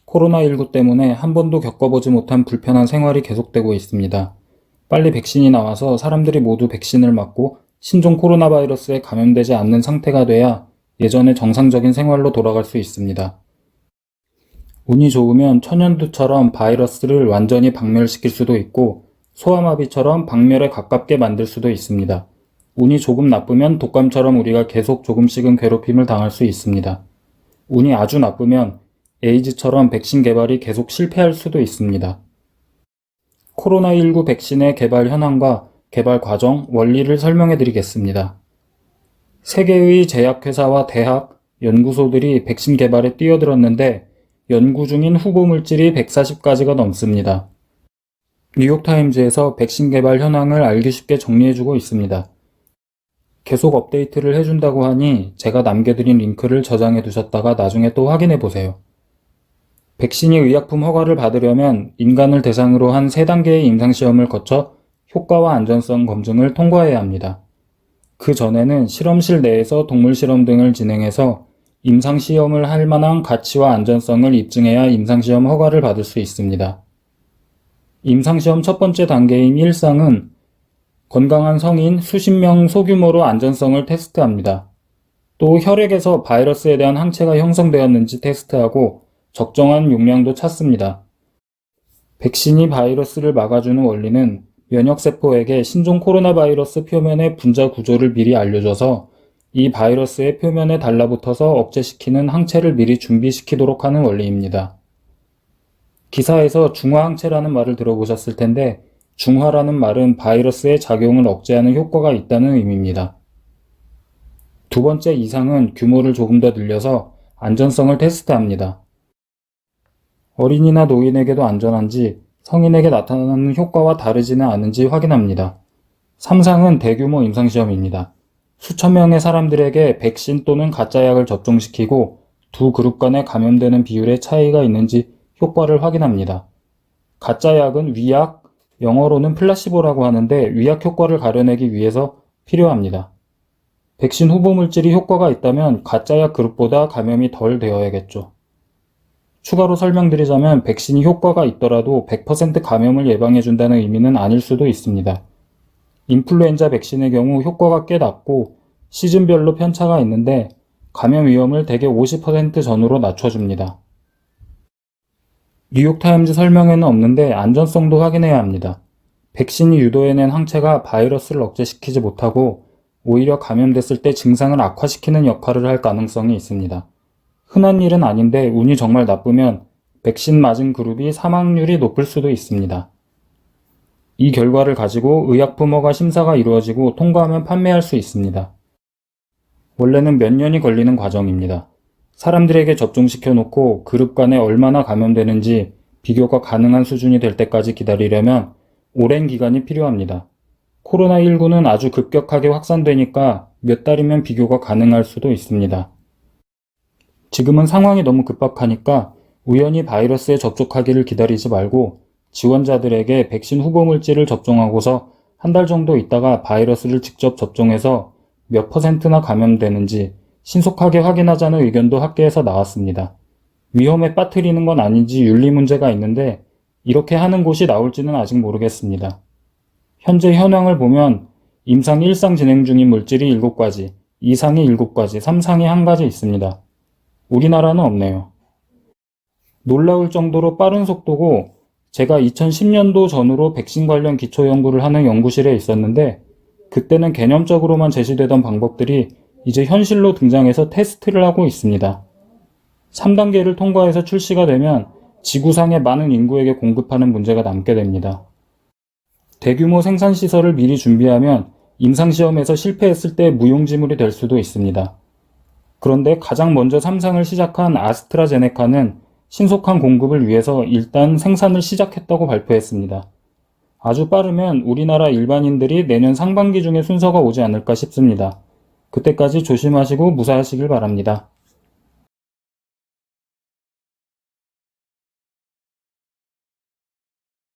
코로나19 때문에 한 번도 겪어보지 못한 불편한 생활이 계속되고 있습니다. 빨리 백신이 나와서 사람들이 모두 백신을 맞고 신종 코로나 바이러스에 감염되지 않는 상태가 돼야 예전의 정상적인 생활로 돌아갈 수 있습니다. 운이 좋으면 천연두처럼 바이러스를 완전히 박멸시킬 수도 있고 소아마비처럼 박멸에 가깝게 만들 수도 있습니다. 운이 조금 나쁘면 독감처럼 우리가 계속 조금씩은 괴롭힘을 당할 수 있습니다. 운이 아주 나쁘면 에이즈처럼 백신 개발이 계속 실패할 수도 있습니다. 코로나19 백신의 개발 현황과 개발 과정, 원리를 설명해 드리겠습니다. 세계의 제약회사와 대학, 연구소들이 백신 개발에 뛰어들었는데 연구 중인 후보 물질이 140가지가 넘습니다. 뉴욕타임즈에서 백신 개발 현황을 알기 쉽게 정리해주고 있습니다. 계속 업데이트를 해준다고 하니 제가 남겨드린 링크를 저장해 두셨다가 나중에 또 확인해 보세요. 백신이 의약품 허가를 받으려면 인간을 대상으로 한 3단계의 임상시험을 거쳐 효과와 안전성 검증을 통과해야 합니다. 그 전에는 실험실 내에서 동물실험 등을 진행해서 임상시험을 할 만한 가치와 안전성을 입증해야 임상시험 허가를 받을 수 있습니다. 임상시험 첫 번째 단계인 1상은 건강한 성인 수십 명 소규모로 안전성을 테스트합니다. 또 혈액에서 바이러스에 대한 항체가 형성되었는지 테스트하고 적정한 용량도 찾습니다. 백신이 바이러스를 막아주는 원리는 면역세포에게 신종 코로나 바이러스 표면의 분자 구조를 미리 알려줘서 이 바이러스의 표면에 달라붙어서 억제시키는 항체를 미리 준비시키도록 하는 원리입니다. 기사에서 중화항체라는 말을 들어보셨을 텐데 중화라는 말은 바이러스의 작용을 억제하는 효과가 있다는 의미입니다. 두 번째 이상은 규모를 조금 더 늘려서 안전성을 테스트합니다. 어린이나 노인에게도 안전한지 성인에게 나타나는 효과와 다르지는 않은지 확인합니다. 3상은 대규모 임상시험입니다. 수천 명의 사람들에게 백신 또는 가짜약을 접종시키고 두 그룹 간에 감염되는 비율의 차이가 있는지 효과를 확인합니다. 가짜약은 위약, 영어로는 플라시보라고 하는데 위약 효과를 가려내기 위해서 필요합니다. 백신 후보 물질이 효과가 있다면 가짜약 그룹보다 감염이 덜 되어야겠죠. 추가로 설명드리자면 백신이 효과가 있더라도 100% 감염을 예방해준다는 의미는 아닐 수도 있습니다. 인플루엔자 백신의 경우 효과가 꽤 낮고 시즌별로 편차가 있는데 감염 위험을 대개 50% 전후로 낮춰줍니다. 뉴욕타임즈 설명에는 없는데 안전성도 확인해야 합니다. 백신이 유도해낸 항체가 바이러스를 억제시키지 못하고 오히려 감염됐을 때 증상을 악화시키는 역할을 할 가능성이 있습니다. 흔한 일은 아닌데 운이 정말 나쁘면 백신 맞은 그룹이 사망률이 높을 수도 있습니다. 이 결과를 가지고 의약품 허가 심사가 이루어지고 통과하면 판매할 수 있습니다. 원래는 몇 년이 걸리는 과정입니다. 사람들에게 접종시켜 놓고 그룹 간에 얼마나 감염되는지 비교가 가능한 수준이 될 때까지 기다리려면 오랜 기간이 필요합니다. 코로나19는 아주 급격하게 확산되니까 몇 달이면 비교가 가능할 수도 있습니다. 지금은 상황이 너무 급박하니까 우연히 바이러스에 접촉하기를 기다리지 말고 지원자들에게 백신 후보 물질을 접종하고서 한 달 정도 있다가 바이러스를 직접 접종해서 몇 %나 감염되는지 신속하게 확인하자는 의견도 학계에서 나왔습니다. 위험에 빠뜨리는 건 아닌지 윤리 문제가 있는데 이렇게 하는 곳이 나올지는 아직 모르겠습니다. 현재 현황을 보면 임상 1상 진행 중인 물질이 7가지, 2상이 7가지, 3상이 1가지 있습니다. 우리나라는 없네요. 놀라울 정도로 빠른 속도고 제가 2010년도 전후로 백신 관련 기초 연구를 하는 연구실에 있었는데 그때는 개념적으로만 제시되던 방법들이 이제 현실로 등장해서 테스트를 하고 있습니다. 3단계를 통과해서 출시가 되면 지구상의 많은 인구에게 공급하는 문제가 남게 됩니다. 대규모 생산시설을 미리 준비하면 임상시험에서 실패했을 때 무용지물이 될 수도 있습니다. 그런데 가장 먼저 3상을 시작한 아스트라제네카는 신속한 공급을 위해서 일단 생산을 시작했다고 발표했습니다. 아주 빠르면 우리나라 일반인들이 내년 상반기 중에 순서가 오지 않을까 싶습니다. 그때까지 조심하시고 무사하시길 바랍니다.